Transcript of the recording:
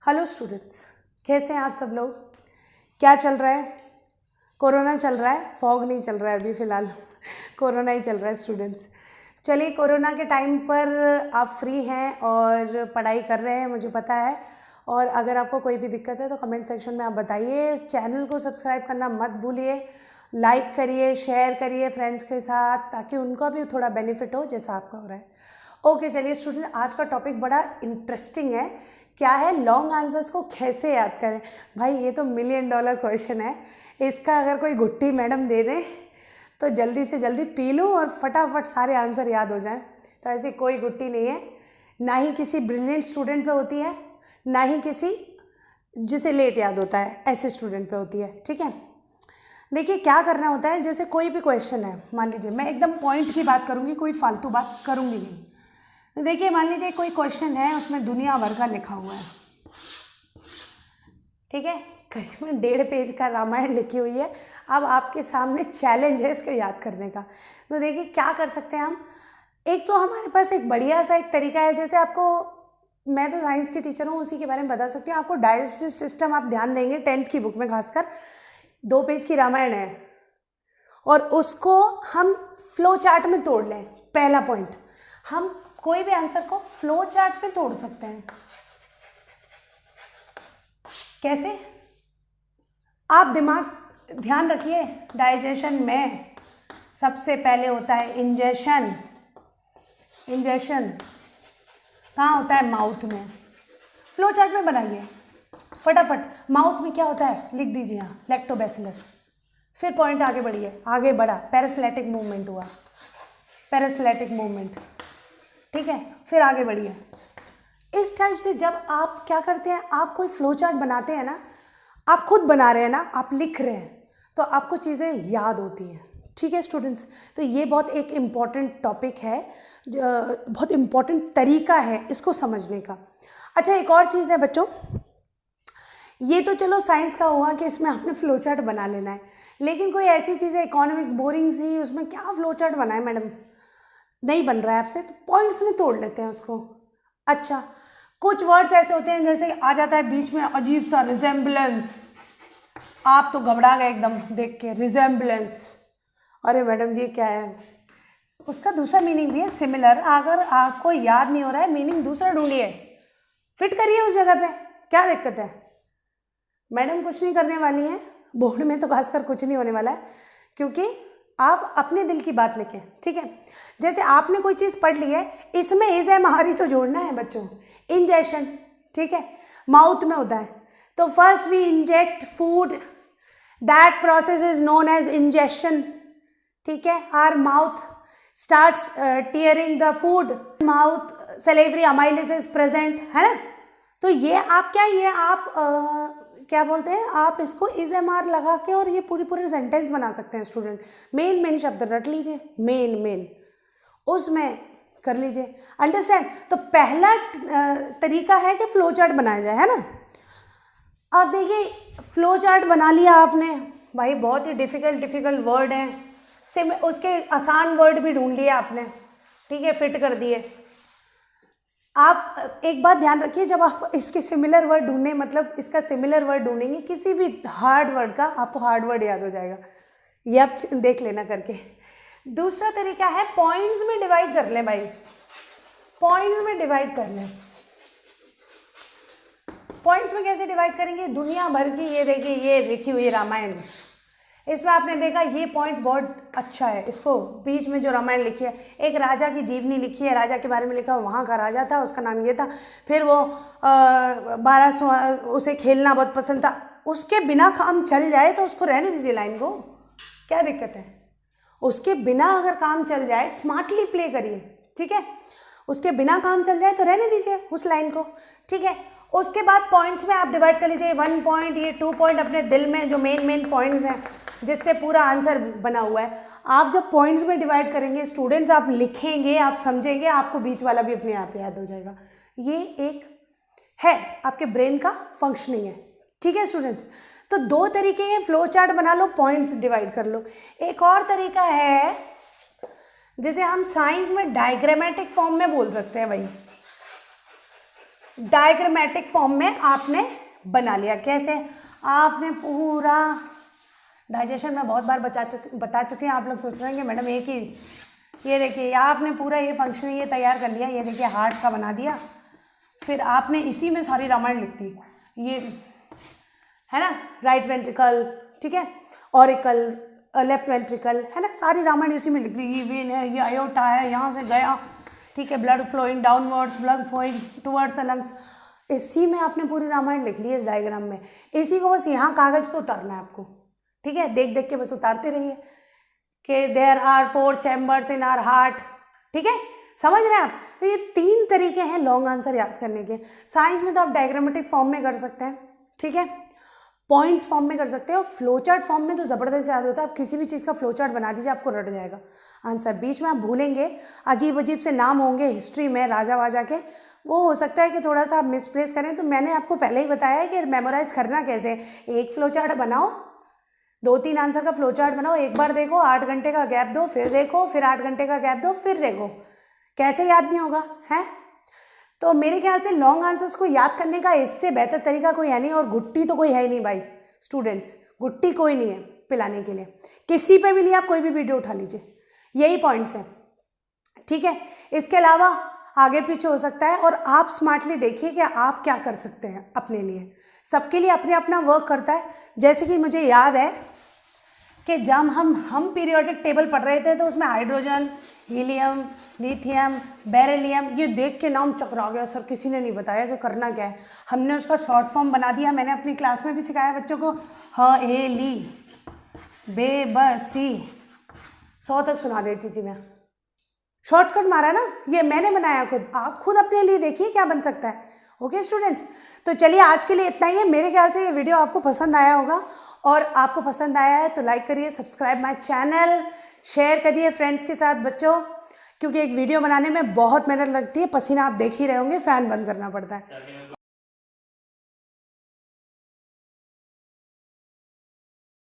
Hello students, कैसे हैं आप सब लोग। क्या चल रहा है? कोरोना चल रहा है, फॉग नहीं चल रहा है अभी फ़िलहाल कोरोना ही चल रहा है स्टूडेंट्स। चलिए, कोरोना के टाइम पर आप फ्री हैं और पढ़ाई कर रहे हैं, मुझे पता है। और अगर आपको कोई भी दिक्कत है तो कमेंट सेक्शन में आप बताइए। चैनल को सब्सक्राइब करना मत भूलिए, लाइक करिए, शेयर करिए फ्रेंड्स के साथ, ताकि उनका भी थोड़ा बेनिफिट हो जैसा आपका हो रहा है। ओके, चलिए स्टूडेंट, आज का टॉपिक बड़ा इंटरेस्टिंग है। क्या है? लॉन्ग आंसर्स को कैसे याद करें। भाई, ये तो $1,000,000 क्वेश्चन है। इसका अगर कोई गुट्टी मैडम दे दें तो जल्दी से जल्दी पी लूँ और फटाफट सारे आंसर याद हो जाएं। तो ऐसी कोई गुट्टी नहीं है, ना ही किसी ब्रिलियंट स्टूडेंट पे होती है, ना ही किसी जिसे लेट याद होता है ऐसे स्टूडेंट पे होती है। ठीक है, देखिए क्या करना होता है। जैसे कोई भी क्वेश्चन है, मान लीजिए, मैं एकदम पॉइंट की बात करूँगी, कोई फालतू बात करूँगी नहीं। तो देखिए, मान लीजिए कोई क्वेश्चन है, उसमें दुनिया भर का लिखा हुआ है। ठीक है, करीबन 1.5 पेज का रामायण लिखी हुई है। अब आपके सामने चैलेंज है इसको याद करने का। तो देखिए क्या कर सकते हैं हम। एक तो हमारे पास एक बढ़िया सा एक तरीका है। जैसे आपको, मैं तो साइंस की टीचर हूँ, उसी के बारे में बता सकती हूँ। आपको डाइजेस्टिव सिस्टम आप ध्यान देंगे 10th की बुक में, खासकर 2 पेज की रामायण है और उसको हम फ्लो चार्ट में तोड़ लें। पहला पॉइंट, हम कोई भी आंसर को फ्लो चार्ट में तोड़ सकते हैं। कैसे? आप दिमाग ध्यान रखिए। डाइजेशन में सबसे पहले होता है इंजेशन। इंजेशन कहाँ होता है? माउथ में। फ्लो चार्ट में बनाइए फटाफट। माउथ में क्या होता है? लिख दीजिए यहाँ, लैक्टोबैसिलस। फिर पॉइंट आगे बढ़िए, आगे बढ़ा, पैरासिलेटिक मूवमेंट हुआ, पैरासिलेटिक मूवमेंट। ठीक है, फिर आगे बढ़िए। इस टाइप से जब आप क्या करते हैं, आप कोई फ्लो चार्ट बनाते हैं ना, आप खुद बना रहे हैं ना, आप लिख रहे हैं, तो आपको चीज़ें याद होती हैं। ठीक है स्टूडेंट्स, तो ये बहुत एक इम्पॉर्टेंट टॉपिक है, बहुत इम्पॉर्टेंट तरीका है इसको समझने का। अच्छा, एक और चीज़ है बच्चों, ये तो चलो साइंस का हुआ कि इसमें आपने फ्लो चार्ट बना लेना है, लेकिन कोई ऐसी चीज़ है इकोनॉमिक्स बोरिंग सी, उसमें क्या फ्लो चार्ट बनाए मैडम, नहीं बन रहा है आपसे, तो पॉइंट्स में तोड़ लेते हैं उसको। अच्छा, कुछ वर्ड्स ऐसे होते हैं जैसे आ जाता है बीच में अजीब सा रिजेम्बलेंस, आप तो घबरा गए एकदम देख के, रिजेम्बलेंस, अरे मैडम जी क्या है। उसका दूसरा मीनिंग भी है सिमिलर। अगर आपको याद नहीं हो रहा है, मीनिंग दूसरा ढूंढिए, फिट करिए उस जगह पे, क्या दिक्कत है। मैडम कुछ नहीं करने वाली हैं, बोर्ड में तो खासकर कुछ नहीं होने वाला है, क्योंकि आप अपने दिल की बात लिखें। ठीक है, जैसे आपने कोई चीज़ पढ़ ली है, इसमें इज है महारी तो जोड़ना है बच्चों। इंजेक्शन, ठीक है, माउथ में होता है, तो first we inject food, that process is known as injection. ठीक है, our mouth starts tearing the food, mouth salivary amylase is present, है ना। तो ये आप क्या, ये आप क्या बोलते हैं, आप इसको इज एम आर लगा के और ये पूरी सेंटेंस बना सकते हैं स्टूडेंट। मेन शब्द रट लीजिए, मेन उसमें कर लीजिए, अंडरस्टैंड। तो पहला तरीका है कि फ्लो चार्ट बनाया जाए, है ना। अब देखिए, फ्लो चार्ट बना लिया आपने, भाई बहुत ही डिफ़िकल्ट वर्ड हैं, उसके आसान वर्ड भी ढूंढ लिए आपने। ठीक है, फिट कर दिए। आप एक बात ध्यान रखिए, जब आप इसके सिमिलर वर्ड ढूंढें, मतलब इसका सिमिलर वर्ड ढूंढेंगे किसी भी हार्ड वर्ड का, आपको हार्ड वर्ड याद हो जाएगा। ये आप देख लेना करके। दूसरा तरीका है पॉइंट्स में डिवाइड कर लें भाई, पॉइंट्स में डिवाइड कर लें। पॉइंट्स में कैसे डिवाइड करेंगे? दुनिया भर की, ये देखिए ये लिखी हुई रामायण, इसमें आपने देखा ये पॉइंट बहुत अच्छा है, इसको बीच में जो रामायण लिखी है, एक राजा की जीवनी लिखी है, राजा के बारे में लिखा, वहाँ का राजा था, उसका नाम ये था, फिर वो 12 उसे खेलना बहुत पसंद था, उसके बिना काम चल जाए तो उसको रहने दीजिए लाइन को, क्या दिक्कत है। उसके बिना अगर काम चल जाए, स्मार्टली प्ले करिए, ठीक है, उसके बिना काम चल जाए तो रहने दीजिए उस लाइन को। ठीक है, उसके बाद पॉइंट्स में आप डिवाइड कर लीजिए, 1 पॉइंट, ये 2 पॉइंट अपने दिल में जो मेन पॉइंट्स हैं जिससे पूरा आंसर बना हुआ है। आप जब पॉइंट्स में डिवाइड करेंगे स्टूडेंट्स, आप लिखेंगे, आप समझेंगे, आपको बीच वाला भी अपने आप याद हो जाएगा। ये एक है आपके ब्रेन का फंक्शनिंग है। ठीक है स्टूडेंट्स, तो 2 तरीके हैं, फ्लो चार्ट बना लो, पॉइंट्स डिवाइड कर लो। एक और तरीका है जिसे हम साइंस में डायग्रामेटिक फॉर्म में बोल सकते हैं भाई। डायग्रामेटिक फॉर्म में आपने बना लिया। कैसे? आपने पूरा डाइजेशन में बहुत बार बता चुके हैं, आप लोग सोच रहे हैं कि मैडम एक ही, ये देखिए आपने पूरा ये फंक्शन ये तैयार कर लिया, ये देखिए हार्ट का बना दिया, फिर आपने इसी में सारी रामायण लिख दी, ये है ना, राइट वेंट्रिकल, ठीक है, ऑरिकल, लेफ्ट वेंट्रिकल, है ना, सारी रामायण इसी में लिख दी, ये वेन है, ये अयोटा है, यहाँ से गया, ठीक है, blood flowing downwards, blood flowing towards the lungs, इसी में आपने पूरी रामायण लिख ली है इस डायग्राम में। इसी को बस यहाँ कागज पे उतारना है आपको, ठीक है, देख देख के बस उतारते रहिए कि there are 4 chambers in our heart, ठीक है, समझ रहे हैं आप। तो ये 3 तरीके हैं लॉन्ग आंसर याद करने के। साइंस में तो आप डायग्रामेटिक फॉर्म में कर सकते हैं, ठीक है, पॉइंट्स फॉर्म में कर सकते हो, फ्लो चार्ट फॉर्म में तो ज़बरदस्त याद होता है। आप किसी भी चीज़ का फ्लो चार्ट बना दीजिए, आपको रट जाएगा आंसर। बीच में आप भूलेंगे, अजीब अजीब से नाम होंगे हिस्ट्री में राजा वाजा के, वो हो सकता है कि थोड़ा सा आप मिसप्लेस करें। तो मैंने आपको पहले ही बताया है कि मेमोराइज करना कैसे। एक फ्लो चार्ट बनाओ, 2-3 आंसर का फ्लो चार्ट बनाओ, एक बार देखो, 8 घंटे का गैप दो, फिर देखो, फिर 8 घंटे का गैप दो, फिर देखो, कैसे याद नहीं होगा है। तो मेरे ख्याल से लॉन्ग आंसर्स को याद करने का इससे बेहतर तरीका कोई है नहीं। और गुट्टी तो कोई है ही नहीं भाई स्टूडेंट्स, गुट्टी कोई नहीं है पिलाने के लिए, किसी पे भी नहीं। आप कोई भी वीडियो उठा लीजिए, यही पॉइंट्स हैं, ठीक है। इसके अलावा आगे पीछे हो सकता है, और आप स्मार्टली देखिए कि आप क्या कर सकते हैं अपने लिए। सबके लिए अपने अपना वर्क करता है। जैसे कि मुझे याद है कि जब हम पीरियोडिक टेबल पढ़ रहे थे तो उसमें हाइड्रोजन, हीलियम, लिथियम, बेरिलियम, ये देख के नाम चकरा गया सर, किसी ने नहीं बताया कि करना क्या है। हमने उसका शॉर्ट फॉर्म बना दिया। मैंने अपनी क्लास में भी सिखाया बच्चों को, ह ए ली बे ब सी 100 तक सुना देती थी मैं। शॉर्टकट मारा ना, ये मैंने बनाया खुद। आप खुद अपने लिए देखिए क्या बन सकता है। ओके स्टूडेंट्स, तो चलिए आज के लिए इतना ही है। मेरे ख्याल से ये वीडियो आपको पसंद आया होगा, और आपको पसंद आया है तो लाइक करिए, सब्सक्राइब माय चैनल, शेयर करिए फ्रेंड्स के साथ बच्चों, क्योंकि एक वीडियो बनाने में बहुत मेहनत लगती है। पसीना आप देख ही रहे होंगे, फ़ैन बंद करना पड़ता है।